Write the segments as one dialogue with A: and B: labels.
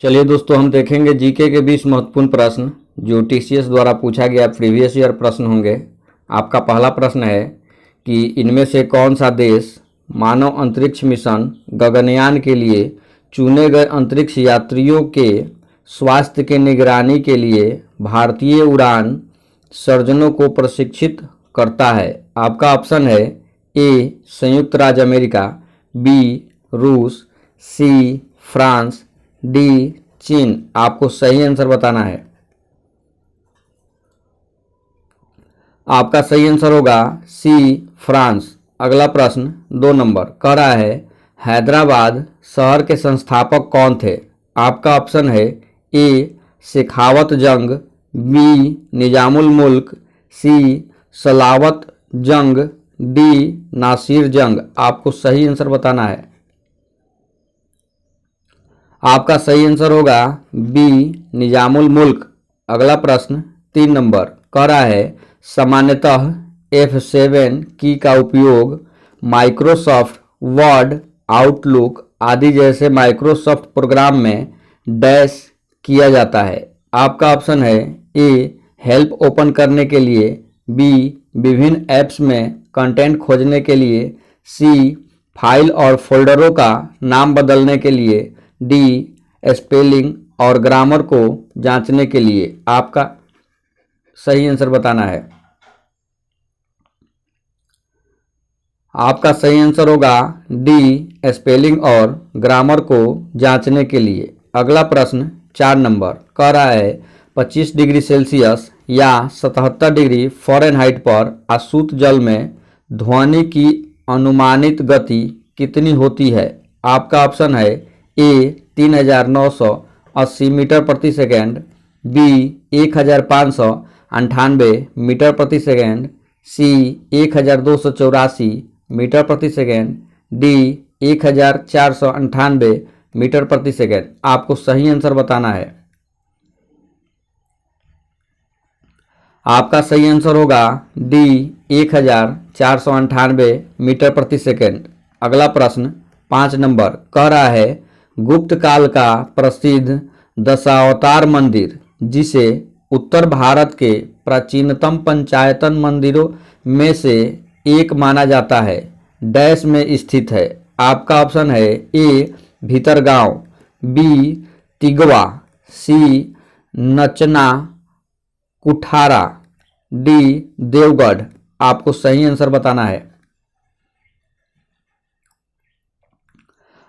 A: चलिए दोस्तों, हम देखेंगे जीके के 20 महत्वपूर्ण प्रश्न जो टीसीएस द्वारा पूछा गया प्रीवियस ईयर प्रश्न होंगे। आपका पहला प्रश्न है कि इनमें से कौन सा देश मानव अंतरिक्ष मिशन गगनयान के लिए चुने गए अंतरिक्ष यात्रियों के स्वास्थ्य के निगरानी के लिए भारतीय उड़ान सर्जनों को प्रशिक्षित करता है। आपका ऑप्शन है ए संयुक्त राज्य अमेरिका, बी रूस, सी फ्रांस, डी चीन। आपको सही आंसर बताना है। आपका सही आंसर होगा सी फ्रांस। अगला प्रश्न 2 नंबर कह रहा है हैदराबाद शहर के संस्थापक कौन थे। आपका ऑप्शन है ए शेखावत जंग, बी निजामुल मुल्क, सी सलावत जंग, डी नासिर जंग। आपको सही आंसर बताना है। आपका सही आंसर होगा बी निजामुल मुल्क। अगला प्रश्न 3 नंबर कह रहा है सामान्यतः F7 की का उपयोग माइक्रोसॉफ्ट वर्ड, आउटलुक आदि जैसे माइक्रोसॉफ्ट प्रोग्राम में डैश किया जाता है। आपका ऑप्शन है ए हेल्प ओपन करने के लिए, बी विभिन्न ऐप्स में कंटेंट खोजने के लिए, सी फाइल और फोल्डरों का नाम बदलने के लिए, डी स्पेलिंग और ग्रामर को जांचने के लिए। आपका सही आंसर बताना है। आपका सही आंसर होगा डी स्पेलिंग और ग्रामर को जांचने के लिए। अगला प्रश्न 4 नंबर कह रहा है 25 डिग्री सेल्सियस या 77 डिग्री फ़ारेनहाइट पर आशुत जल में ध्वनि की अनुमानित गति कितनी होती है। आपका ऑप्शन है ए 3980 मीटर प्रति सेकेंड, बी 1598 मीटर प्रति सेकेंड, सी 1284 मीटर प्रति सेकेंड, डी 1498 मीटर प्रति सेकेंड। आपको सही आंसर बताना है। आपका सही आंसर होगा डी 1498 मीटर प्रति सेकेंड। अगला प्रश्न 5 नंबर कह रहा है गुप्त काल का प्रसिद्ध दशावतार मंदिर जिसे उत्तर भारत के प्राचीनतम पंचायतन मंदिरों में से एक माना जाता है डैश में स्थित है। आपका ऑप्शन है ए भीतरगांव, बी तिगवा, सी नचना कुठारा, डी देवगढ़। आपको सही आंसर बताना है।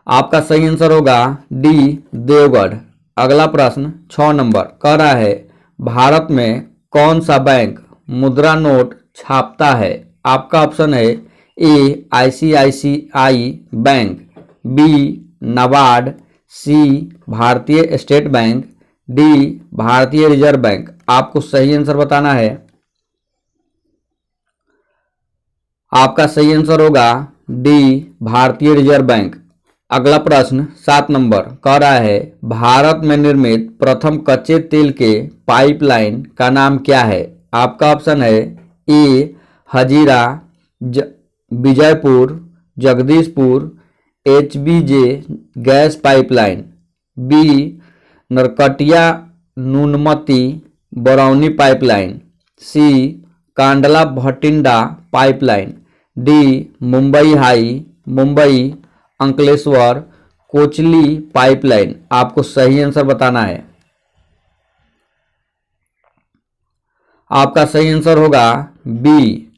A: आपका सही आंसर होगा डी देवगढ़। अगला प्रश्न 6 नंबर कह रहा है भारत में कौन सा बैंक मुद्रा नोट छापता है। आपका ऑप्शन है ए आईसीआईसीआई बैंक, बी नाबार्ड, सी भारतीय स्टेट बैंक, डी भारतीय रिजर्व बैंक। आपको सही आंसर बताना है। आपका सही आंसर होगा डी भारतीय रिजर्व बैंक। अगला प्रश्न 7 नंबर कह रहा है भारत में निर्मित प्रथम कच्चे तेल के पाइपलाइन का नाम क्या है। आपका ऑप्शन है A Hazira, Vijaipur, Jagdishpur, HBJ gas pipeline, B Narkatia Nunmati Barauni pipeline, C Kandla Bhatinda pipeline, D Mumbai high, Mumbai Ankleshwar Koyali pipeline. आपको सही आंसर बताना है। आपका सही आंसर होगा बी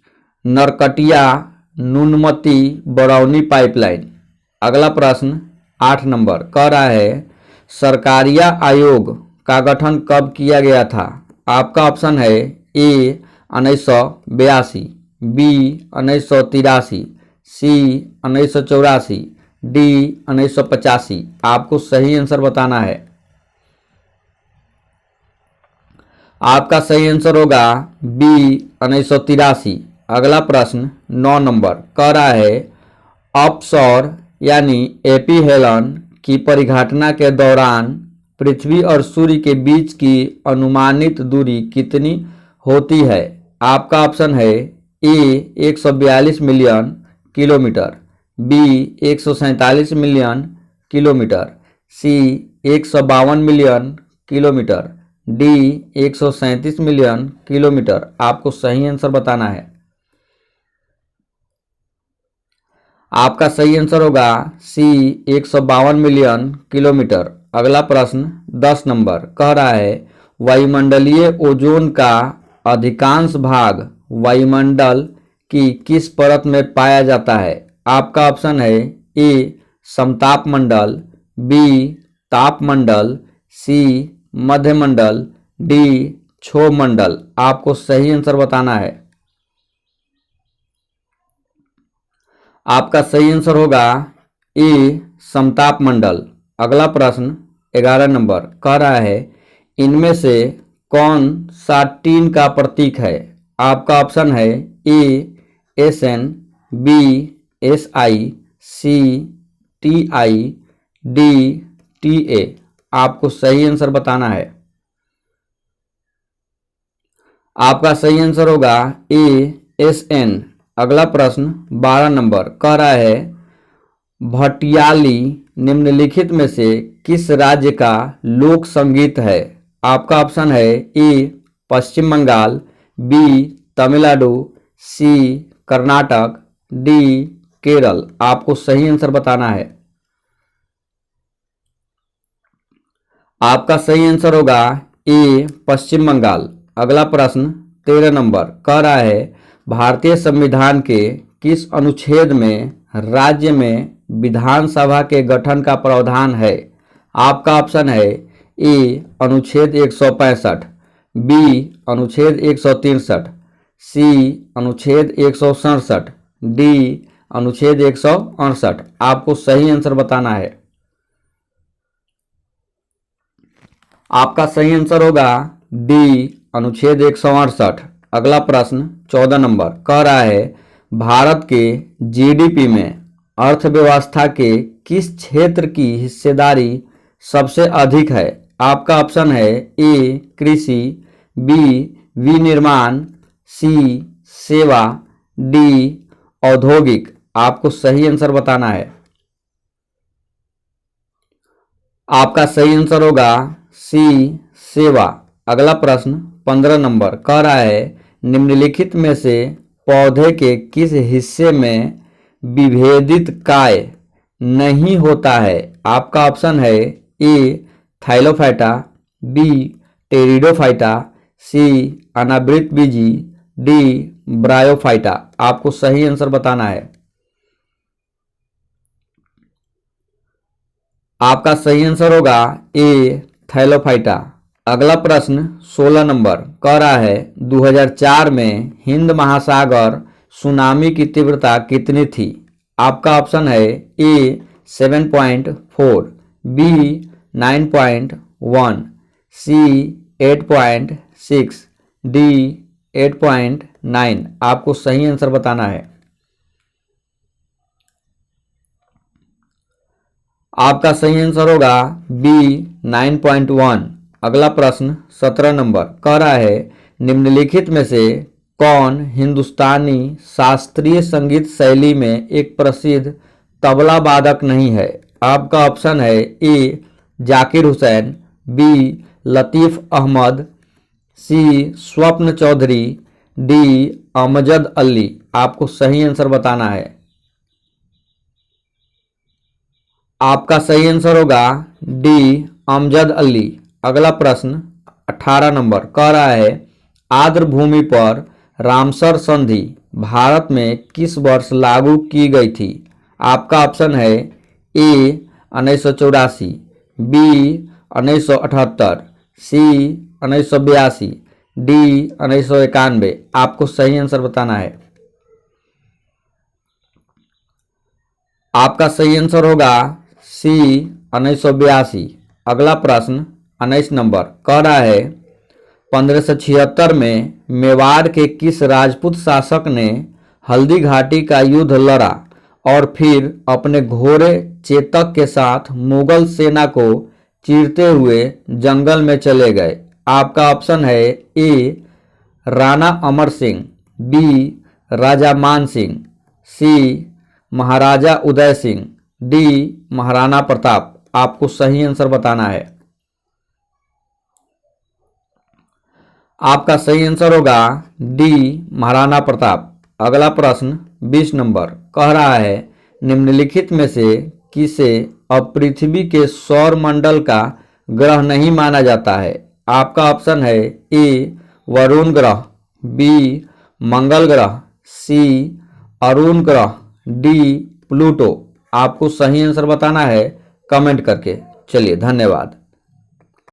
A: नरकटिया नुनमती बरौनी पाइपलाइन। अगला प्रश्न 8 नंबर कह रहा है सरकारिया आयोग का गठन कब किया गया था। आपका ऑप्शन है ए 1982, बी 1983, सी 1984, डी 1985। आपको सही आंसर बताना है। आपका सही आंसर होगा बी 1983। अगला प्रश्न 9 नंबर कह रहा है ऑफशोर यानी एपी हेलन की परिघटना के दौरान पृथ्वी और सूर्य के बीच की अनुमानित दूरी कितनी होती है। आपका ऑप्शन है A 142 million kilometre, B 147 million kilometre, C 152 million kilometre, D 137 million kilometre. आपको सही आंसर बताना है। आपका सही आंसर होगा सी 152 मिलियन किलोमीटर। अगला प्रश्न 10 नंबर कह रहा है वायुमंडलीय ओजोन का अधिकांश भाग वायुमंडल की किस परत में पाया जाता है। आपका ऑप्शन है ए समताप मंडल, बी ताप मंडल, सी मध्यमंडल, डी क्षोभ मंडल। आपको सही आंसर बताना है। आपका सही आंसर होगा ए समताप मंडल। अगला प्रश्न 11 नंबर कह रहा है इनमें से कौन सा टीन का प्रतीक है। आपका ऑप्शन है ए SN, बी SI, सी TI, डी TA। आपको सही आंसर बताना है। आपका सही आंसर होगा ए SN। अगला प्रश्न 12 नंबर कह रहा है भटियाली निम्नलिखित में से किस राज्य का लोक संगीत है। आपका ऑप्शन है ए पश्चिम बंगाल, बी तमिलनाडु, सी कर्नाटक, डी केरल। आपको सही आंसर बताना है। आपका सही आंसर होगा ए पश्चिम बंगाल। अगला प्रश्न 13 नंबर कह रहा है भारतीय संविधान के किस अनुच्छेद में राज्य में विधानसभा के गठन का प्रावधान है। आपका ऑप्शन है ए अनुच्छेद 165, बी अनुच्छेद 163, सी अनुच्छेद 167, डी अनुच्छेद 168। आपको सही आंसर बताना है। आपका सही आंसर होगा डी अनुच्छेद 168। अगला प्रश्न 14 नंबर कह रहा है भारत के GDP में अर्थव्यवस्था के किस क्षेत्र की हिस्सेदारी सबसे अधिक है। आपका ऑप्शन है ए कृषि, बी विनिर्माण, सी सेवा, डी औद्योगिक। आपको सही आंसर बताना है। आपका सही आंसर होगा सी सेवा। अगला प्रश्न 15 नंबर कह रहा है निम्नलिखित में से पौधे के किस हिस्से में विभेदित काय नहीं होता है। आपका ऑप्शन है ए थाइलोफाइटा, बी टेरिडोफाइटा, सी अनावृत बीजी, डी ब्रायोफाइटा। आपको सही आंसर बताना है। आपका सही आंसर होगा ए थाइलोफाइटा। अगला प्रश्न 16 नंबर कह रहा है 2004 में हिंद महासागर सुनामी की तीव्रता कितनी थी। आपका ऑप्शन है ए 7.4, बी 9.1, सी 8.6, डी 8.9। आपको सही आंसर बताना है। आपका सही आंसर होगा बी 9.1। अगला प्रश्न 17 नंबर कह रहा है निम्नलिखित में से कौन हिंदुस्तानी शास्त्रीय संगीत शैली में एक प्रसिद्ध तबला वादक नहीं है। आपका ऑप्शन है ए जाकिर हुसैन, बी लतीफ़ अहमद, सी स्वप्न चौधरी, डी अमजद अली। आपको सही आंसर बताना है। आपका सही आंसर होगा डी अमजद अली। अगला प्रश्न 18 नंबर कह रहा है आर्द्र भूमि पर रामसर संधि भारत में किस वर्ष लागू की गई थी। आपका ऑप्शन है ए 1984, बी 1978, सी 1982, डी 1991। आपको सही आंसर बताना है। आपका सही आंसर होगा सी 1982। अगला प्रश्न 19 नंबर कह रहा है 1576 में मेवाड़ के किस राजपूत शासक ने हल्दी घाटी का युद्ध लड़ा और फिर अपने घोड़े चेतक के साथ मुगल सेना को चीरते हुए जंगल में चले गए। आपका ऑप्शन है ए राणा अमर सिंह, बी राजा मान सिंह, सी महाराजा उदय सिंह, डी महाराणा प्रताप। आपको सही आंसर बताना है। आपका सही आंसर होगा डी, महाराणा प्रताप। अगला प्रश्न 20 नंबर कह रहा है, निम्नलिखित में से किसे अब पृथ्वी के सौर मंडल का ग्रह नहीं माना जाता है? आपका ऑप्शन है ए वरुण ग्रह, बी मंगल ग्रह, सी अरुण ग्रह, डी प्लूटो। आपको सही आंसर बताना है कमेंट करके। चलिए धन्यवाद।